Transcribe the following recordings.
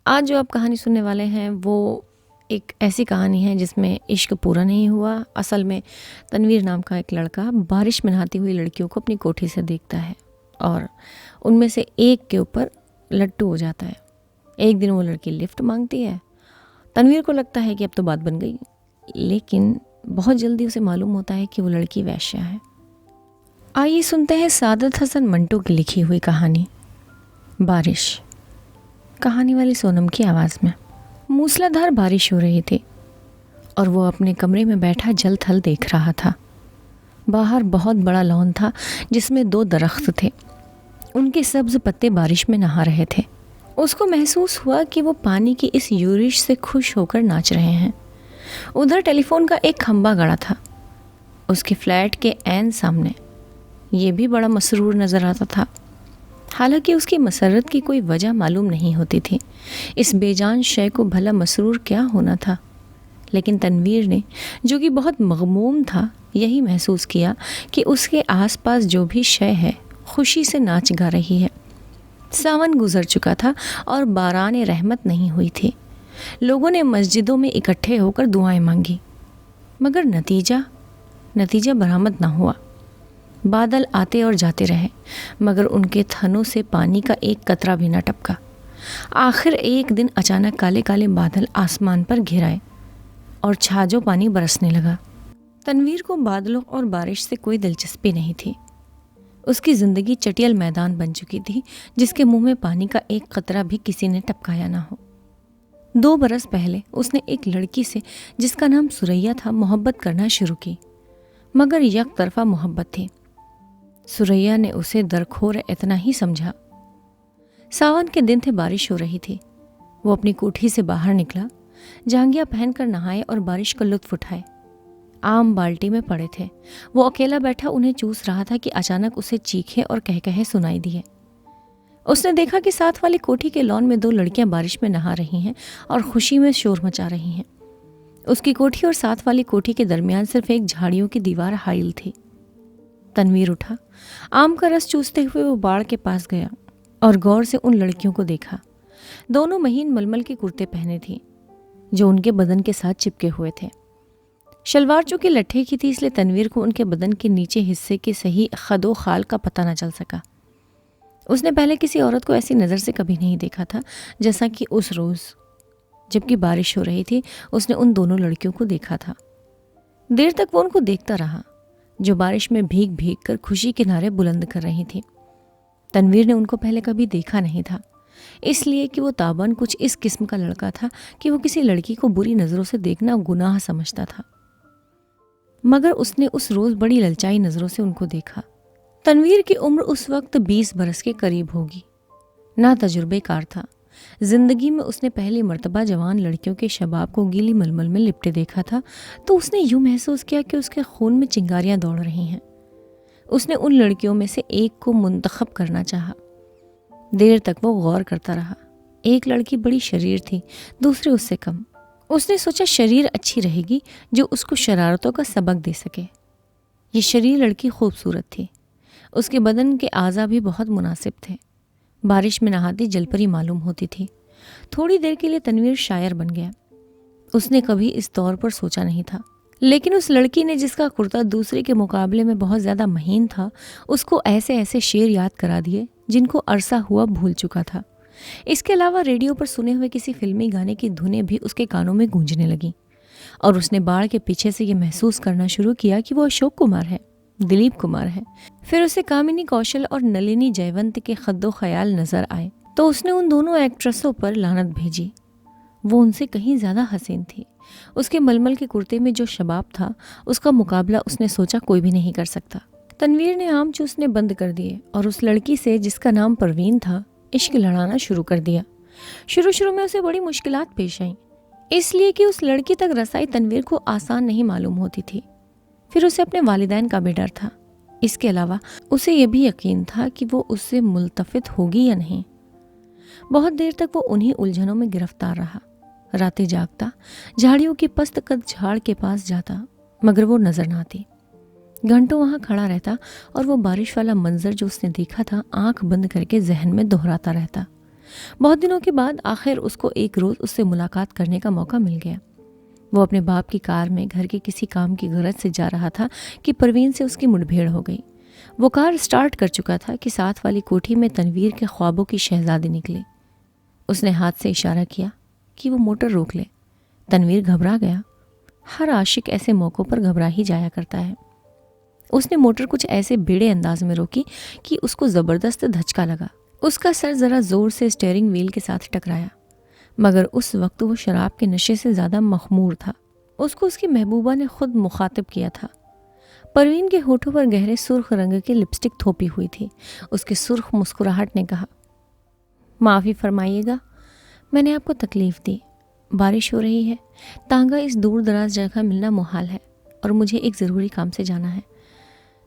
आज जो आप कहानी सुनने वाले हैं वो एक ऐसी कहानी है जिसमें इश्क पूरा नहीं हुआ। असल में तनवीर नाम का एक लड़का बारिश में नहाती हुई लड़कियों को अपनी कोठी से देखता है और उनमें से एक के ऊपर लट्टू हो जाता है। एक दिन वो लड़की लिफ्ट मांगती है। तनवीर को लगता है कि अब तो बात बन गई, लेकिन बहुत जल्दी उसे मालूम होता है कि वो लड़की वेश्या है। आइए सुनते हैं सादत हसन मंटो की लिखी हुई कहानी बारिश। कहानी वाली सोनम की आवाज़ में। मूसलाधार बारिश हो रही थी और वो अपने कमरे में बैठा जल थल देख रहा था। बाहर बहुत बड़ा लॉन था जिसमें 2 दरख्त थे। उनके सब्ज पत्ते बारिश में नहा रहे थे। उसको महसूस हुआ कि वो पानी की इस यूरिश से खुश होकर नाच रहे हैं। उधर टेलीफोन का एक खंबा गड़ा था उसके फ्लैट के ऐन सामने। ये भी बड़ा मसरूर नज़र आता था। हालांकि उसकी मसरत की कोई वजह मालूम नहीं होती थी। इस बेजान शय को भला मसरूर क्या होना था, लेकिन तनवीर ने, जो कि बहुत मगमूम था, यही महसूस किया कि उसके आसपास जो भी शय है खुशी से नाच गा रही है। सावन गुजर चुका था और बारान रहमत नहीं हुई थी। लोगों ने मस्जिदों में इकट्ठे होकर दुआएं मांगी, मगर नतीजा बरामद ना हुआ। बादल आते और जाते रहे, मगर उनके थनों से पानी का एक कतरा भी न टपका। आखिर एक दिन अचानक काले काले बादल आसमान पर घिर आए और छाजो पानी बरसने लगा। तनवीर को बादलों और बारिश से कोई दिलचस्पी नहीं थी। उसकी ज़िंदगी चटियल मैदान बन चुकी थी जिसके मुंह में पानी का एक कतरा भी किसी ने टपकाया ना हो। 2 बरस पहले उसने एक लड़की से, जिसका नाम सुरैया था, मोहब्बत करना शुरू की, मगर एक तरफा मोहब्बत थी। सुरैया ने उसे दरखोर इतना ही समझा। सावन के दिन थे, बारिश हो रही थी। वो अपनी कोठी से बाहर निकला, जांघिया पहनकर नहाए और बारिश का लुत्फ उठाए। आम बाल्टी में पड़े थे। वो अकेला बैठा उन्हें चूस रहा था कि अचानक उसे चीखें और कहकहे सुनाई दिए। उसने देखा कि साथ वाली कोठी के लॉन में 2 लड़कियां बारिश में नहा रही हैं और खुशी में शोर मचा रही हैं। उसकी कोठी और साथ वाली कोठी के दरमियान सिर्फ एक झाड़ियों की दीवार हाइल थी। तनवीर उठा, आम का रस चूसते हुए वो बाड़ के पास गया और गौर से उन लड़कियों को देखा। दोनों महीन मलमल के कुर्ते पहने थी जो उनके बदन के साथ चिपके हुए थे। शलवार चूंकि लट्ठे की थी, इसलिए तनवीर को उनके बदन के नीचे हिस्से के सही खदो खाल का पता न चल सका। उसने पहले किसी औरत को ऐसी नज़र से कभी नहीं देखा था जैसा कि उस रोज़, जबकि बारिश हो रही थी, उसने उन दोनों लड़कियों को देखा था। देर तक वो उनको देखता रहा जो बारिश में भीग भीग कर खुशी के नारे बुलंद कर रही थी। तनवीर ने उनको पहले कभी देखा नहीं था, इसलिए कि वो ताबन कुछ इस किस्म का लड़का था कि वो किसी लड़की को बुरी नज़रों से देखना गुनाह समझता था। मगर उसने उस रोज़ बड़ी ललचाई नज़रों से उनको देखा। तनवीर की उम्र उस वक्त 20 बरस के करीब होगी। ना तजुर्बेकार था। जिंदगी में उसने पहली मर्तबा जवान लड़कियों के शबाब को गीली मलमल में लिपटे देखा था, तो उसने यूं महसूस किया कि उसके खून में चिंगारियां दौड़ रही हैं। उसने उन लड़कियों में से एक को मुंतखब करना चाहा। देर तक वो गौर करता रहा। एक लड़की बड़ी शरीर थी, दूसरी उससे कम। उसने सोचा शरीर अच्छी रहेगी जो उसको शरारतों का सबक दे सके। ये शरीर लड़की खूबसूरत थी। उसके बदन के आज़ा भी बहुत मुनासिब थे। बारिश में नहाती जलपरी मालूम होती थी। थोड़ी देर के लिए तनवीर शायर बन गया। उसने कभी इस तौर पर सोचा नहीं था, लेकिन उस लड़की ने, जिसका कुर्ता दूसरे के मुकाबले में बहुत ज़्यादा महीन था, उसको ऐसे ऐसे शेर याद करा दिए जिनको अरसा हुआ भूल चुका था। इसके अलावा रेडियो पर सुने हुए किसी फिल्मी गाने की धुनें भी उसके कानों में गूंजने लगीं और उसने बाढ़ के पीछे से ये महसूस करना शुरू किया कि वो अशोक कुमार है, दिलीप कुमार है। फिर उसे कामिनी कौशल और नलिनी जयवंत के खद्दो ख्याल नजर आए, तो उसने उन दोनों एक्ट्रेसों पर लानत भेजी। वो उनसे कहीं ज़्यादा हसीन थी। उसके मलमल के कुर्ते में जो शबाब था, उसका मुकाबला उसने सोचा कोई भी नहीं कर सकता। तनवीर ने आम चूसने बंद कर दिए और उस लड़की से, जिसका नाम परवीन था, इश्क लड़ाना शुरू कर दिया। शुरू में उसे बड़ी मुश्किलात पेश आईं, इसलिए कि उस लड़की तक रसाई तनवीर को आसान नहीं मालूम होती थी। फिर उसे अपने वालिदैन का भी डर था। इसके अलावा उसे यह भी यकीन था कि वो उससे मुल्तफित होगी या नहीं। बहुत देर तक वो उन्हीं उलझनों में गिरफ्तार रहा। रातें जागता, झाड़ियों की पस्त कद झाड़ के पास जाता, मगर वो नजर ना आती। घंटों वहां खड़ा रहता और वो बारिश वाला मंजर जो उसने देखा था आंख बंद करके जहन में दोहराता रहता। बहुत दिनों के बाद आखिर उसको एक रोज़ उससे मुलाकात करने का मौका मिल गया। वो अपने बाप की कार में घर के किसी काम की गरज से जा रहा था कि परवीन से उसकी मुठभेड़ हो गई। वो कार स्टार्ट कर चुका था कि साथ वाली कोठी में तनवीर के ख्वाबों की शहजादी निकली। उसने हाथ से इशारा किया कि वो मोटर रोक ले। तनवीर घबरा गया। हर आशिक ऐसे मौक़ों पर घबरा ही जाया करता है। उसने मोटर कुछ ऐसे बेड़े अंदाज में रोकी कि उसको ज़बरदस्त धचका लगा। उसका सर ज़रा ज़ोर से स्टीयरिंग व्हील के साथ टकराया, मगर उस वक्त वो शराब के नशे से ज़्यादा मखमूर था। उसको उसकी महबूबा ने खुद मुखातिब किया था। परवीन के होठों पर गहरे सुर्ख रंग की लिपस्टिक थोपी हुई थी। उसकी सुर्ख मुस्कुराहट ने कहा, माफ़ी फरमाइएगा, मैंने आपको तकलीफ़ दी। बारिश हो रही है, तांगा इस दूर दराज जगह मिलना मुहाल है और मुझे एक ज़रूरी काम से जाना है।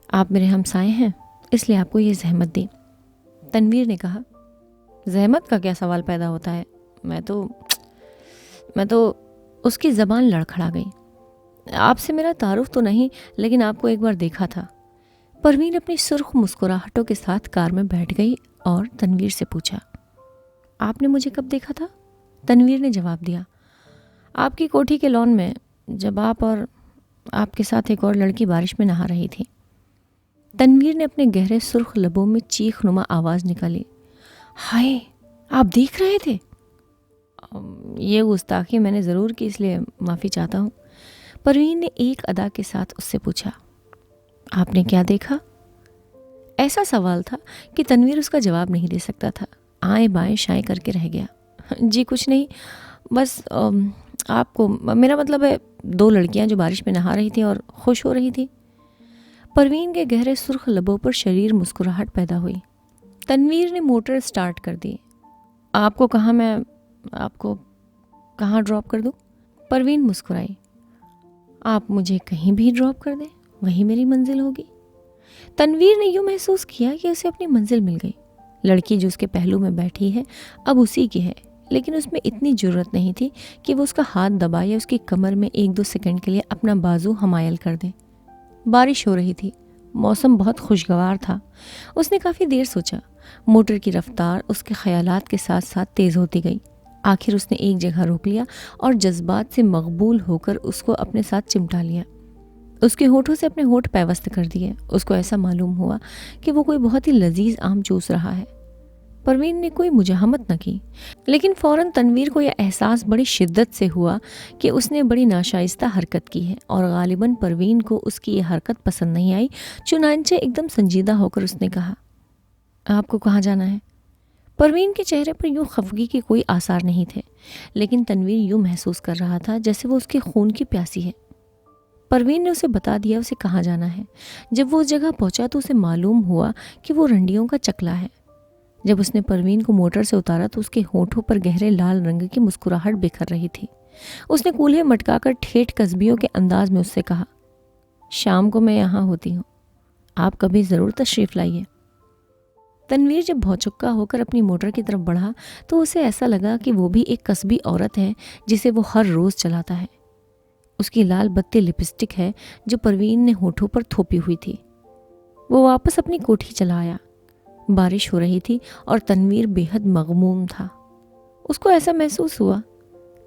आप मेरे हमसाए हैं, इसलिए आपको ये जहमत दी। तनवीर ने कहा, जहमत का क्या सवाल पैदा होता है? मैं तो उसकी ज़बान लड़खड़ा गई। आपसे मेरा तारुफ तो नहीं, लेकिन आपको एक बार देखा था। परवीन अपनी सुर्ख मुस्कुराहटों के साथ कार में बैठ गई और तनवीर से पूछा, आपने मुझे कब देखा था? तनवीर ने जवाब दिया, आपकी कोठी के लॉन में, जब आप और आपके साथ एक और लड़की बारिश में नहा रही थी। तनवीर ने अपने गहरे सुर्ख लबों में चीख नुमा आवाज़ निकाली, हाय, आप देख रहे थे? ये गुस्ताखी मैंने ज़रूर की, इसलिए माफ़ी चाहता हूँ। परवीन ने एक अदा के साथ उससे पूछा, आपने क्या देखा? ऐसा सवाल था कि तनवीर उसका जवाब नहीं दे सकता था। आए बाएं शाएं करके रह गया। जी कुछ नहीं, बस आपको, मेरा मतलब है 2 लड़कियां जो बारिश में नहा रही थी और खुश हो रही थी। परवीन के गहरे सुर्ख लबों पर शरीर मुस्कुराहट पैदा हुई। तनवीर ने मोटर स्टार्ट कर दी। मैं आपको कहाँ ड्रॉप कर दूँ? परवीन मुस्कुराई, आप मुझे कहीं भी ड्रॉप कर दें, वही मेरी मंजिल होगी। तनवीर ने यूँ महसूस किया कि उसे अपनी मंजिल मिल गई। लड़की जो उसके पहलू में बैठी है अब उसी की है, लेकिन उसमें इतनी जुर्रत नहीं थी कि वो उसका हाथ दबा या उसकी कमर में 1-2 सेकंड के लिए अपना बाजू हमायल कर दे। बारिश हो रही थी, मौसम बहुत खुशगवार था। उसने काफ़ी देर सोचा। मोटर की रफ्तार उसके ख्यालात के साथ साथ तेज़ होती गई। आखिर उसने एक जगह रोक लिया और जज्बात से मकबूल होकर उसको अपने साथ चिमटा लिया। उसके होठों से अपने होठ पैवस्त कर दिए। उसको ऐसा मालूम हुआ कि वो कोई बहुत ही लजीज आम चूस रहा है। परवीन ने कोई मुजाहमत न की, लेकिन फ़ौरन तनवीर को यह एहसास बड़ी शिद्दत से हुआ कि उसने बड़ी नाशाइस्ता हरकत की है और गालिबन परवीन को उसकी ये हरकत पसंद नहीं आई। चुनांचे एकदम संजीदा होकर उसने कहा, आपको कहाँ जाना है? परवीन के चेहरे पर यूँ खफगी के कोई आसार नहीं थे, लेकिन तनवीर यूँ महसूस कर रहा था जैसे वो उसके खून की प्यासी है। परवीन ने उसे बता दिया उसे कहाँ जाना है। जब वो उस जगह पहुंचा तो उसे मालूम हुआ कि वो रंडियों का चकला है। जब उसने परवीन को मोटर से उतारा तो उसके होठों पर गहरे लाल रंग की मुस्कुराहट बिखर रही थी। उसने कूल्हे मटकाकर ठेठ कस्बियों के अंदाज में उससे कहा, शाम को मैं यहाँ होती हूँ, आप कभी ज़रूर तशरीफ़ लाइए। तनवीर जब भौचुक्का होकर अपनी मोटर की तरफ बढ़ा तो उसे ऐसा लगा कि वो भी एक कस्बी औरत है जिसे वो हर रोज़ चलाता है। उसकी लाल बत्ती लिपस्टिक है जो परवीन ने होठों पर थोपी हुई थी। वो वापस अपनी कोठी चला आया। बारिश हो रही थी और तनवीर बेहद मगमूम था। उसको ऐसा महसूस हुआ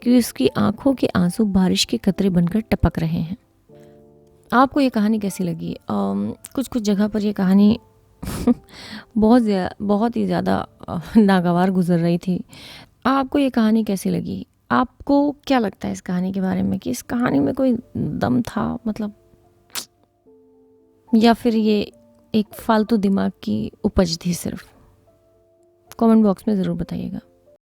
कि उसकी आंखों के आंसू बारिश के कतरे बनकर टपक रहे हैं। आपको ये कहानी कैसी लगी? कुछ कुछ जगह पर ये कहानी बहुत ही ज़्यादा नागवार गुजर रही थी। आपको ये कहानी कैसी लगी? आपको क्या लगता है इस कहानी के बारे में कि इस कहानी में कोई दम था, मतलब, या फिर ये एक फालतू दिमाग की उपज थी सिर्फ? कमेंट बॉक्स में ज़रूर बताइएगा।